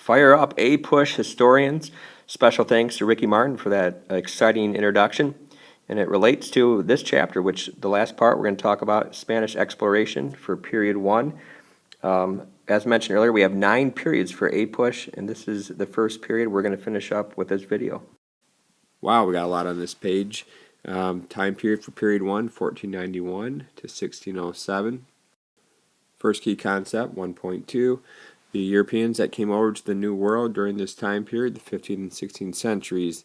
Fire up, A-Push historians. Special thanks to Ricky Martin for that exciting introduction. And it relates to this chapter, which the last part we're going to talk about Spanish exploration for period 1. As mentioned earlier, we have 9 periods for A-Push, and this is the first period we're going to finish up with this video. Wow, we got a lot on this page. Time period for period 1, 1491 to 1607. First key concept, 1.2. The Europeans that came over to the New World during this time period, the 15th and 16th centuries,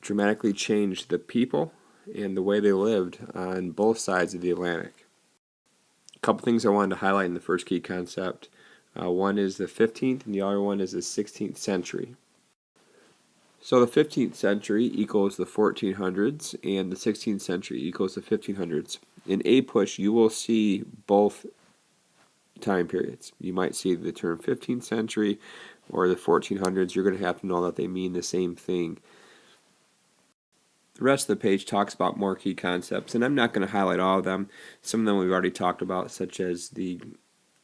dramatically changed the people and the way they lived on both sides of the Atlantic. A couple things I wanted to highlight in the first key concept. One is the 15th and the other one is the 16th century. So the 15th century equals the 1400s and the 16th century equals the 1500s. In A-Push, you will see both time periods. You might see the term 15th century or the 1400s. You're going to have to know that they mean the same thing. The rest of the page talks about more key concepts, and I'm not going to highlight all of them. Some of them we've already talked about, such as the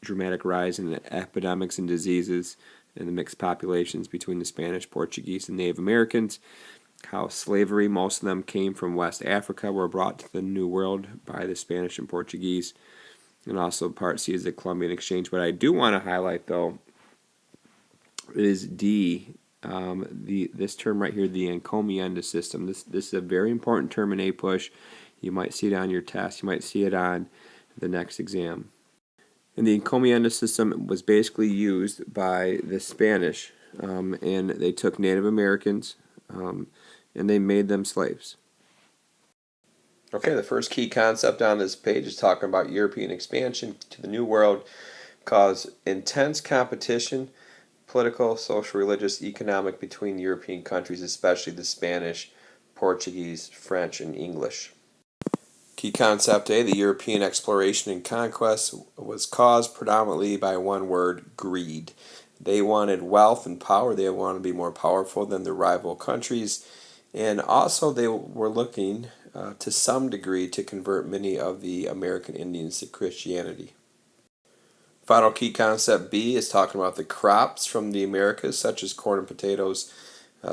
dramatic rise in epidemics and diseases and the mixed populations between the Spanish, Portuguese, and Native Americans, how slavery, most of them came from West Africa, were brought to the New World by the Spanish and Portuguese, and also part C is the Columbian Exchange. What I do want to highlight, though, is D, this term right here, the encomienda system. This is a very important term in A-Push. You might see it on your test. You might see it on the next exam. And the encomienda system was basically used by the Spanish, and they took Native Americans and they made them slaves. Okay, the first key concept on this page is talking about European expansion to the New World caused intense competition, political, social, religious, economic, between European countries, especially the Spanish, Portuguese, French, and English. Key concept A, the European exploration and conquest was caused predominantly by one word, greed. They wanted wealth and power. They wanted to be more powerful than their rival countries. And also they were looking to some degree to convert many of the American Indians to Christianity. Final key concept B is talking about the crops from the Americas, such as corn and potatoes.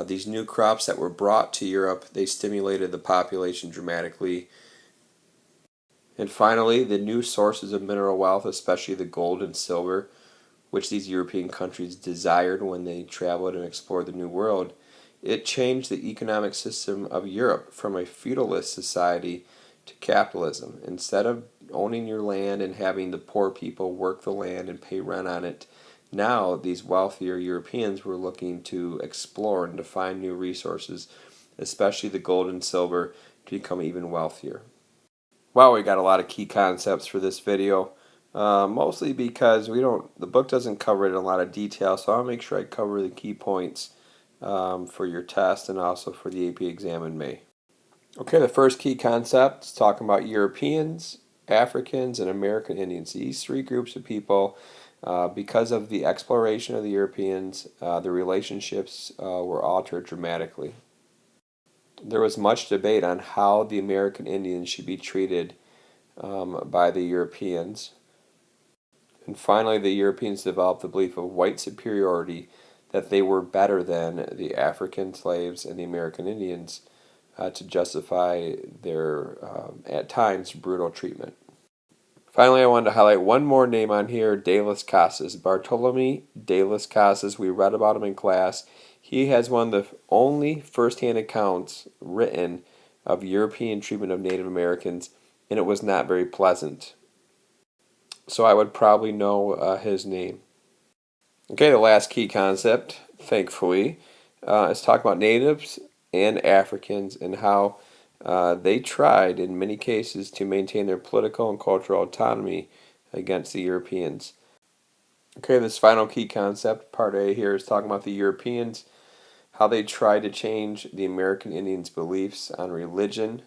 These new crops that were brought to Europe, they stimulated the population dramatically. And finally, the new sources of mineral wealth, especially the gold and silver, which these European countries desired when they traveled and explored the New World, it changed the economic system of Europe from a feudalist society to capitalism. Instead of owning your land and having the poor people work the land and pay rent on it, now these wealthier Europeans were looking to explore and to find new resources, especially the gold and silver, to become even wealthier. Wow, we got a lot of key concepts for this video, mostly because the book doesn't cover it in a lot of detail, so I'll make sure I cover the key points for your test and also for the AP exam in May. Okay, the first key concept is talking about Europeans, Africans, and American Indians. These 3 groups of people, because of the exploration of the Europeans, the relationships were altered dramatically. There was much debate on how the American Indians should be treated by the Europeans. And finally, the Europeans developed the belief of white superiority, that they were better than the African slaves and the American Indians to justify their, at times, brutal treatment. Finally, I wanted to highlight one more name on here, de las Casas. Bartolome de las Casas. We read about him in class. He has one of the only first-hand accounts written of European treatment of Native Americans, and it was not very pleasant. So I would probably know his name. Okay, the last key concept, thankfully, is talking about natives and Africans and how they tried, in many cases, to maintain their political and cultural autonomy against the Europeans. Okay, this final key concept, part A here, is talking about the Europeans, how they tried to change the American Indians' beliefs on religion,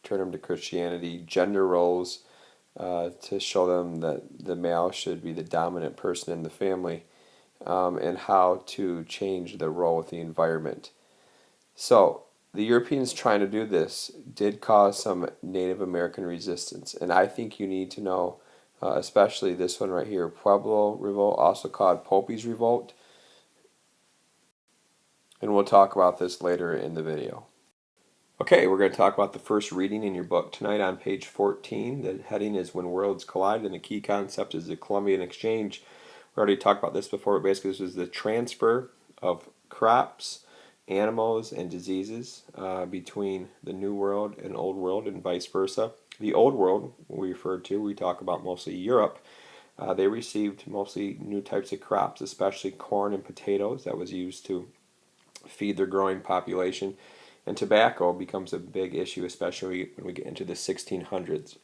turn them to Christianity, gender roles, to show them that the male should be the dominant person in the family, and how to change the role with the environment. So, the Europeans trying to do this did cause some Native American resistance, and I think you need to know especially this one right here, Pueblo Revolt, also called Pope's Revolt. And we'll talk about this later in the video. Okay, we're going to talk about the first reading in your book tonight on page 14. The heading is When Worlds Collide, and the key concept is the Columbian Exchange. We already talked about this before, but basically this is the transfer of crops, animals, and diseases between the New World and Old World and vice versa. The Old World, we talk about mostly Europe. They received mostly new types of crops, especially corn and potatoes that was used to feed their growing population. And tobacco becomes a big issue, especially when we get into the 1600s.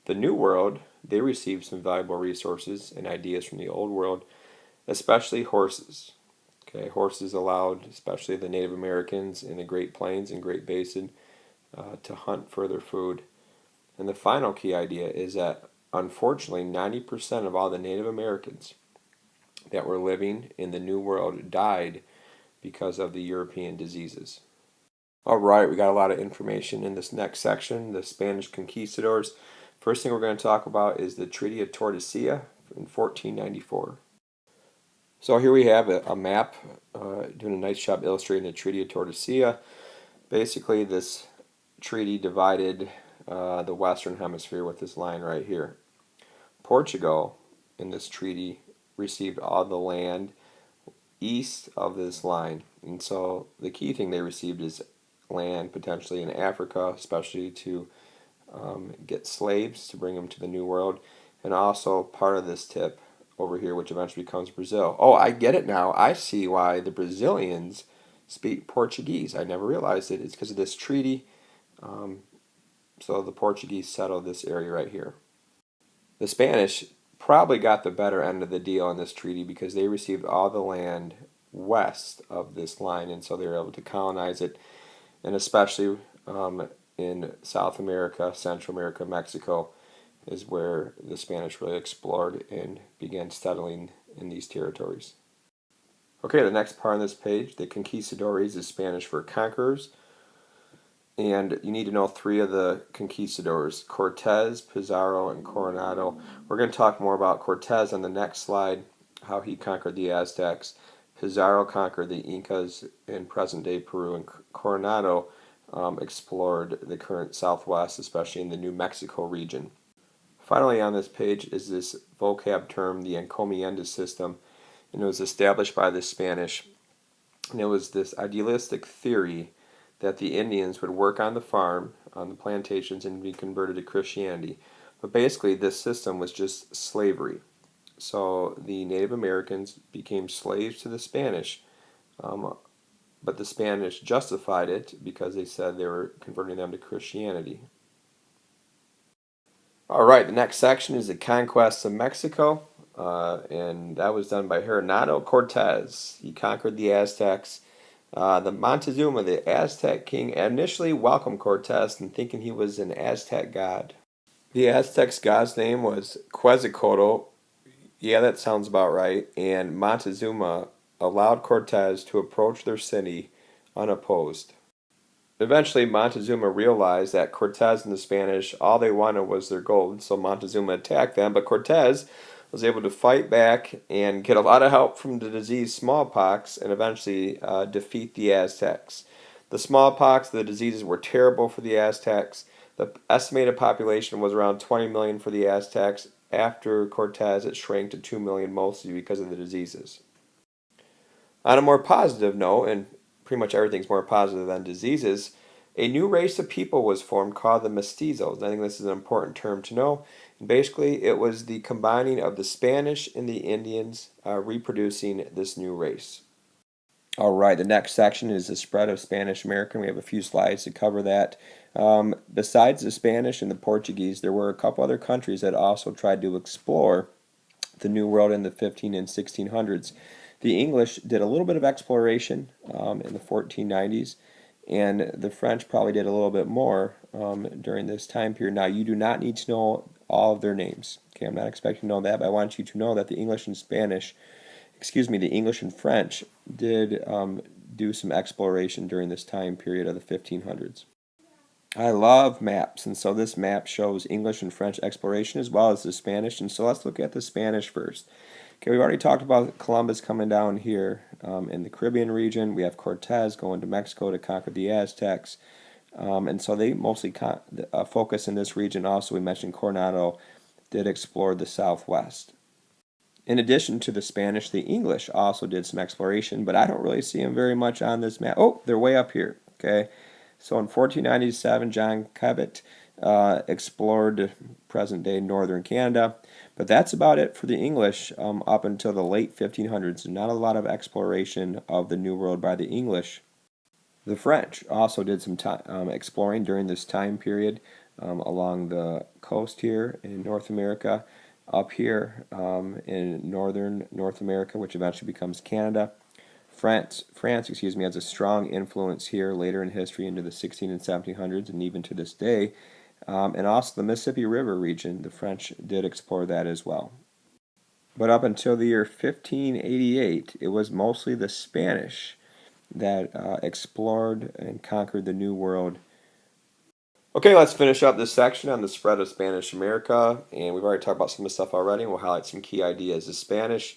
The New World, they received some valuable resources and ideas from the Old World, especially horses. Okay, horses allowed, especially the Native Americans in the Great Plains and Great Basin, to hunt for their food. And the final key idea is that, unfortunately, 90% of all the Native Americans that were living in the New World died because of the European diseases. All right, we got a lot of information in this next section, the Spanish conquistadors. First thing we're going to talk about is the Treaty of Tordesillas in 1494. So here we have a map doing a nice job illustrating the Treaty of Tordesillas. Basically, this treaty divided the Western Hemisphere with this line right here. Portugal, in this treaty, received all the land east of this line. And so the key thing they received is land potentially in Africa, especially to get slaves to bring them to the New World, and also part of this tip over here, which eventually becomes Brazil. Oh, I get it now. I see why the Brazilians speak Portuguese. I never realized it. It's because of this treaty. So the Portuguese settled this area right here. The Spanish probably got the better end of the deal in this treaty because they received all the land west of this line, and so they were able to colonize it, and especially in South America, Central America, Mexico, is where the Spanish really explored and began settling in these territories. Okay, the next part on this page, the conquistadores, is Spanish for conquerors. And you need to know three of the conquistadors, Cortez, Pizarro, and Coronado. We're going to talk more about Cortez on the next slide, how he conquered the Aztecs. Pizarro conquered the Incas in present-day Peru, and Coronado explored the current Southwest, especially in the New Mexico region. Finally on this page is this vocab term, the encomienda system, and it was established by the Spanish. And it was this idealistic theory that the Indians would work on the farm, on the plantations, and be converted to Christianity. But basically, this system was just slavery. So the Native Americans became slaves to the Spanish, but the Spanish justified it because they said they were converting them to Christianity. All right, the next section is the Conquest of Mexico, and that was done by Hernando Cortez. He conquered the Aztecs. The Montezuma, the Aztec king, initially welcomed Cortez and thinking he was an Aztec god. The Aztec's god's name was Quetzalcoatl. Yeah, that sounds about right. And Montezuma allowed Cortez to approach their city unopposed. Eventually, Montezuma realized that Cortez and the Spanish, all they wanted was their gold, so Montezuma attacked them, but Cortez was able to fight back and get a lot of help from the disease smallpox and eventually defeat the Aztecs. The smallpox, the diseases were terrible for the Aztecs. The estimated population was around 20 million for the Aztecs. After Cortez, it shrank to 2 million, mostly because of the diseases. On a more positive note, and pretty much everything's more positive than diseases, a new race of people was formed called the mestizos. I think this is an important term to know. And basically, it was the combining of the Spanish and the Indians reproducing this new race. All right, the next section is the spread of Spanish American. We have a few slides to cover that. Besides the Spanish and the Portuguese, there were a couple other countries that also tried to explore the New World in the 15 and 1600s. The English did a little bit of exploration in the 1490s, and the French probably did a little bit more during this time period. Now, you do not need to know all of their names. Okay, I'm not expecting to know that, but I want you to know that the English and French did do some exploration during this time period of the 1500s. I love maps, and so this map shows English and French exploration as well as the Spanish, and so let's look at the Spanish first. Okay, we've already talked about Columbus coming down here in the Caribbean region. We have Cortez going to Mexico to conquer the Aztecs, and so they mostly focus in this region. Also, we mentioned Coronado did explore the southwest. In addition to the Spanish, the English also did some exploration, but I don't really see them very much on this map. Oh, they're way up here, okay? So in 1497, John Cabot explored present-day northern Canada, but that's about it for the English up until the late 1500s. Not a lot of exploration of the New World by the English. The French also did some exploring during this time period along the coast here in North America, up here in northern North America, which eventually becomes Canada. France, has a strong influence here later in history into the 16 and 1700s and even to this day. And also the Mississippi River region, the French did explore that as well. But up until the year 1588, it was mostly the Spanish that explored and conquered the New World. Okay, let's finish up this section on the spread of Spanish America, and we've already talked about some of the stuff already, and we'll highlight some key ideas. The Spanish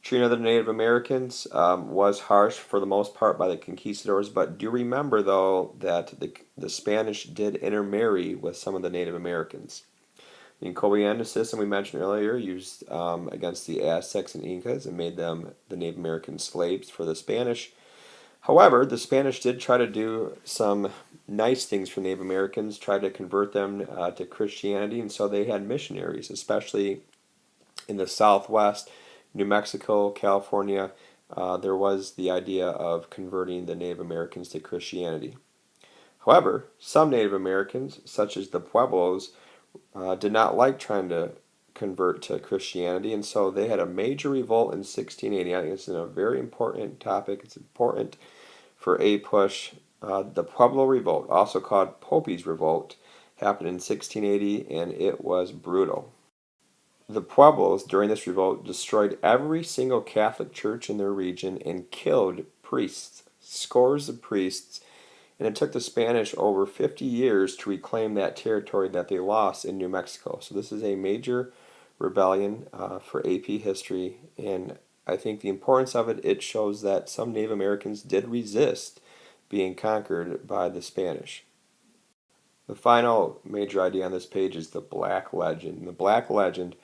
treatment of the Native Americans was harsh for the most part by the conquistadors, but do remember, though, that the Spanish did intermarry with some of the Native Americans. The Columbian system we mentioned earlier used against the Aztecs and Incas and made them the Native American slaves for the Spanish. However, the Spanish did try to do some nice things for Native Americans, tried to convert them to Christianity, and so they had missionaries, especially in the Southwest, New Mexico, California. There was the idea of converting the Native Americans to Christianity. However, some Native Americans, such as the Pueblos, did not like trying to convert to Christianity, and so they had a major revolt in 1680. I think it's a very important topic. It's important for a push. The Pueblo Revolt, also called Pope's Revolt, happened in 1680, and it was brutal. The Pueblos, during this revolt, destroyed every single Catholic church in their region and killed priests, scores of priests, and it took the Spanish over 50 years to reclaim that territory that they lost in New Mexico. So this is a major rebellion for AP history, and I think the importance of it, it shows that some Native Americans did resist being conquered by the Spanish. The final major idea on this page is the Black Legend. And the Black Legend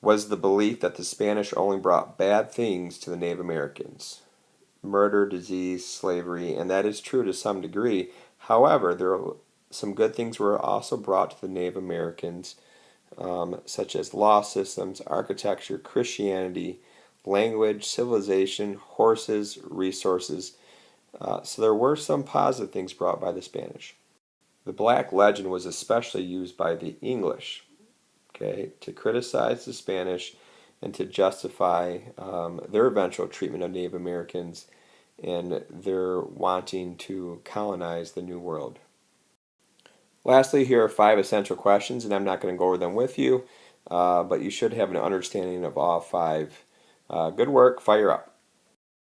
was the belief that the Spanish only brought bad things to the Native Americans. Murder, disease, slavery, and that is true to some degree. However, some good things were also brought to the Native Americans, such as law systems, architecture, Christianity, language, civilization, horses, resources. So there were some positive things brought by the Spanish. The Black Legend was especially used by the English, okay, to criticize the Spanish and to justify their eventual treatment of Native Americans and their wanting to colonize the New World. Lastly, here are 5 essential questions, and I'm not going to go over them with you, but you should have an understanding of all 5. Good work, fire up.